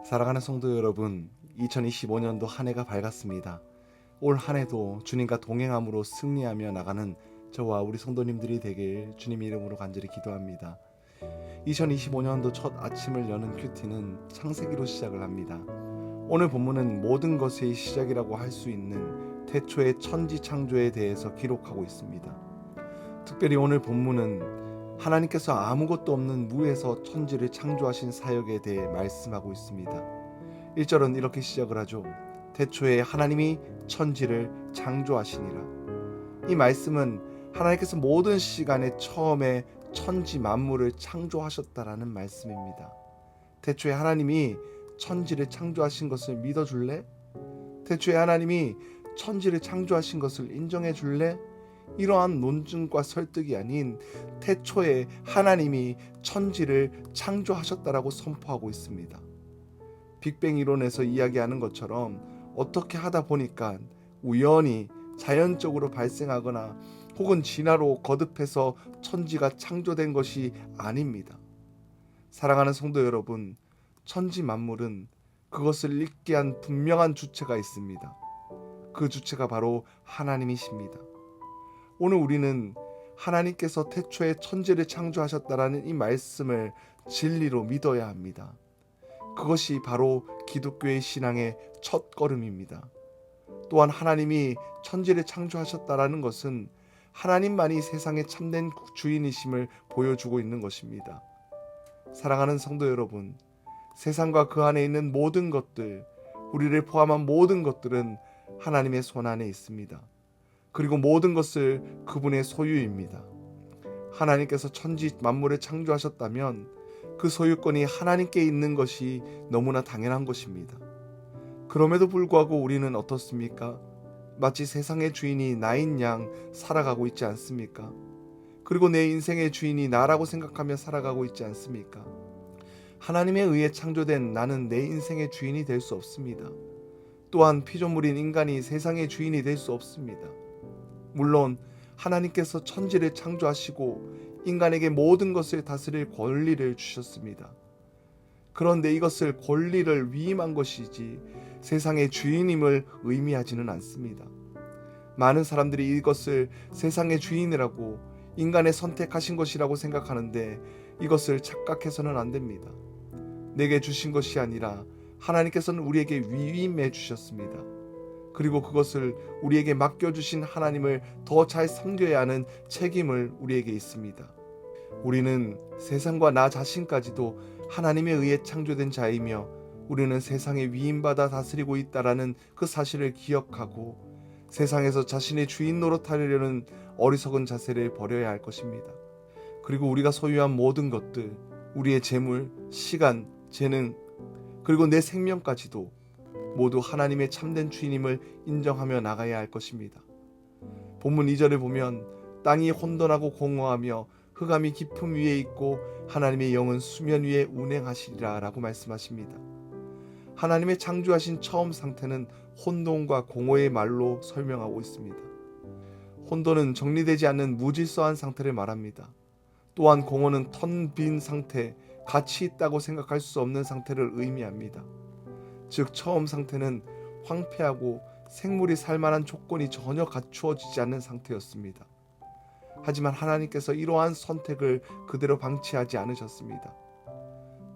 사랑하는 성도 여러분, 2025년도 한 해가 밝았습니다. 올 한 해도 주님과 동행함으로 승리하며 나가는 저와 우리 성도님들이 되길 주님 이름으로 간절히 기도합니다. 2025년도 첫 아침을 여는 큐티는 창세기로 시작을 합니다. 오늘 본문은 모든 것의 시작이라고 할 수 있는 태초의 천지 창조에 대해서 기록하고 있습니다. 특별히 오늘 본문은 하나님께서 아무것도 없는 무에서 천지를 창조하신 사역에 대해 말씀하고 있습니다. 1절은 이렇게 시작을 하죠. 태초에 하나님이 천지를 창조하시니라. 이 말씀은 하나님께서 모든 시간에 처음에 천지 만물을 창조하셨다라는 말씀입니다. 태초에 하나님이 천지를 창조하신 것을 믿어줄래? 태초에 하나님이 천지를 창조하신 것을 인정해줄래? 이러한 논증과 설득이 아닌 태초에 하나님이 천지를 창조하셨다라고 선포하고 있습니다. 빅뱅 이론에서 이야기하는 것처럼 어떻게 하다 보니까 우연히 자연적으로 발생하거나 혹은 진화로 거듭해서 천지가 창조된 것이 아닙니다. 사랑하는 성도 여러분, 천지 만물은 그것을 있게 한 분명한 주체가 있습니다. 그 주체가 바로 하나님이십니다. 오늘 우리는 하나님께서 태초에 천지를 창조하셨다라는 이 말씀을 진리로 믿어야 합니다. 그것이 바로 기독교의 신앙의 첫 걸음입니다. 또한 하나님이 천지를 창조하셨다라는 것은 하나님만이 세상의 참된 주인이심을 보여주고 있는 것입니다. 사랑하는 성도 여러분, 세상과 그 안에 있는 모든 것들, 우리를 포함한 모든 것들은 하나님의 손 안에 있습니다. 그리고 모든 것을 그분의 소유입니다. 하나님께서 천지 만물을 창조하셨다면 그 소유권이 하나님께 있는 것이 너무나 당연한 것입니다. 그럼에도 불구하고 우리는 어떻습니까? 마치 세상의 주인이 나인 양 살아가고 있지 않습니까? 그리고 내 인생의 주인이 나라고 생각하며 살아가고 있지 않습니까? 하나님에 의해 창조된 나는 내 인생의 주인이 될 수 없습니다. 또한 피조물인 인간이 세상의 주인이 될 수 없습니다. 물론 하나님께서 천지를 창조하시고 인간에게 모든 것을 다스릴 권리를 주셨습니다. 그런데 이것을 권리를 위임한 것이지 세상의 주인임을 의미하지는 않습니다. 많은 사람들이 이것을 세상의 주인이라고 인간의 선택하신 것이라고 생각하는데 이것을 착각해서는 안 됩니다. 내게 주신 것이 아니라 하나님께서는 우리에게 위임해 주셨습니다. 그리고 그것을 우리에게 맡겨주신 하나님을 더 잘 섬겨야 하는 책임을 우리에게 있습니다. 우리는 세상과 나 자신까지도 하나님에 의해 창조된 자이며 우리는 세상에 위임받아 다스리고 있다라는 그 사실을 기억하고 세상에서 자신의 주인 노릇하려는 어리석은 자세를 버려야 할 것입니다. 그리고 우리가 소유한 모든 것들, 우리의 재물, 시간, 재능, 그리고 내 생명까지도 모두 하나님의 참된 주인임을 인정하며 나가야 할 것입니다. 본문 2절을 보면 땅이 혼돈하고 공허하며 흑암이 깊음 위에 있고 하나님의 영은 수면 위에 운행하시리라 라고 말씀하십니다. 하나님의 창조하신 처음 상태는 혼돈과 공허의 말로 설명하고 있습니다. 혼돈은 정리되지 않는 무질서한 상태를 말합니다. 또한 공허는 텅 빈 상태, 가치 있다고 생각할 수 없는 상태를 의미합니다. 즉 처음 상태는 황폐하고 생물이 살만한 조건이 전혀 갖추어지지 않는 상태였습니다. 하지만 하나님께서 이러한 선택을 그대로 방치하지 않으셨습니다.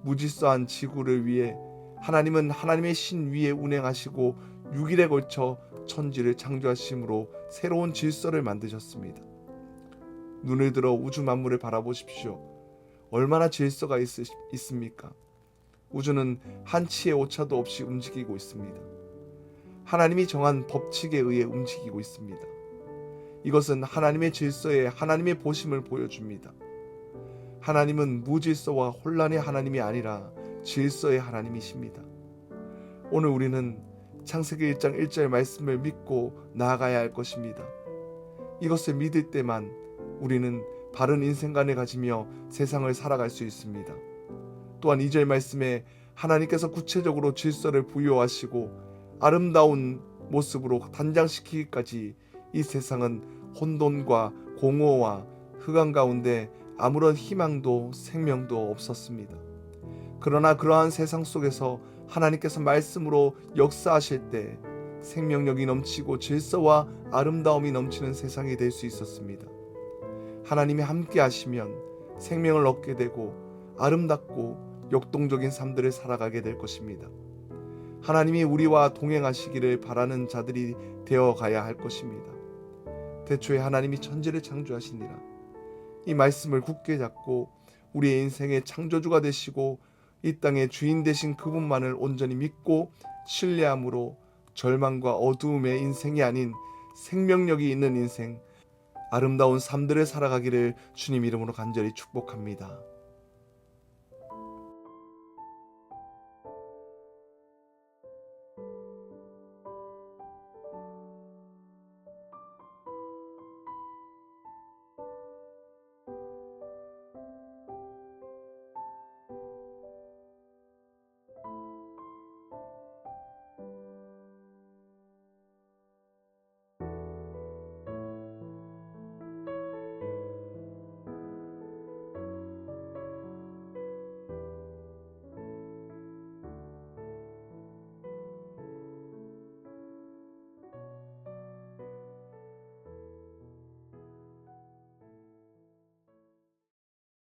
무질서한 지구를 위해 하나님은 하나님의 신 위에 운행하시고 6일에 걸쳐 천지를 창조하심으로 새로운 질서를 만드셨습니다. 눈을 들어 우주 만물을 바라보십시오. 얼마나 질서가 있습니까? 우주는 한치의 오차도 없이 움직이고 있습니다. 하나님이 정한 법칙에 의해 움직이고 있습니다. 이것은 하나님의 질서에 하나님의 보심을 보여줍니다. 하나님은 무질서와 혼란의 하나님이 아니라 질서의 하나님이십니다. 오늘 우리는 창세기 1장 1절 말씀을 믿고 나아가야 할 것입니다. 이것을 믿을 때만 우리는 바른 인생관을 가지며 세상을 살아갈 수 있습니다. 또한 2절 말씀에 하나님께서 구체적으로 질서를 부여하시고 아름다운 모습으로 단장시키기까지 이 세상은 혼돈과 공허와 흑암 가운데 아무런 희망도 생명도 없었습니다. 그러나 그러한 세상 속에서 하나님께서 말씀으로 역사하실 때 생명력이 넘치고 질서와 아름다움이 넘치는 세상이 될 수 있었습니다. 하나님이 함께 하시면 생명을 얻게 되고 아름답고 역동적인 삶들을 살아가게 될 것입니다. 하나님이 우리와 동행하시기를 바라는 자들이 되어 가야 할 것입니다. 태초에 하나님이 천지를 창조하시니라. 이 말씀을 굳게 잡고 우리의 인생의 창조주가 되시고 이 땅의 주인 되신 그분만을 온전히 믿고 신뢰함으로 절망과 어두움의 인생이 아닌 생명력이 있는 인생, 아름다운 삶들을 살아가기를 주님 이름으로 간절히 축복합니다.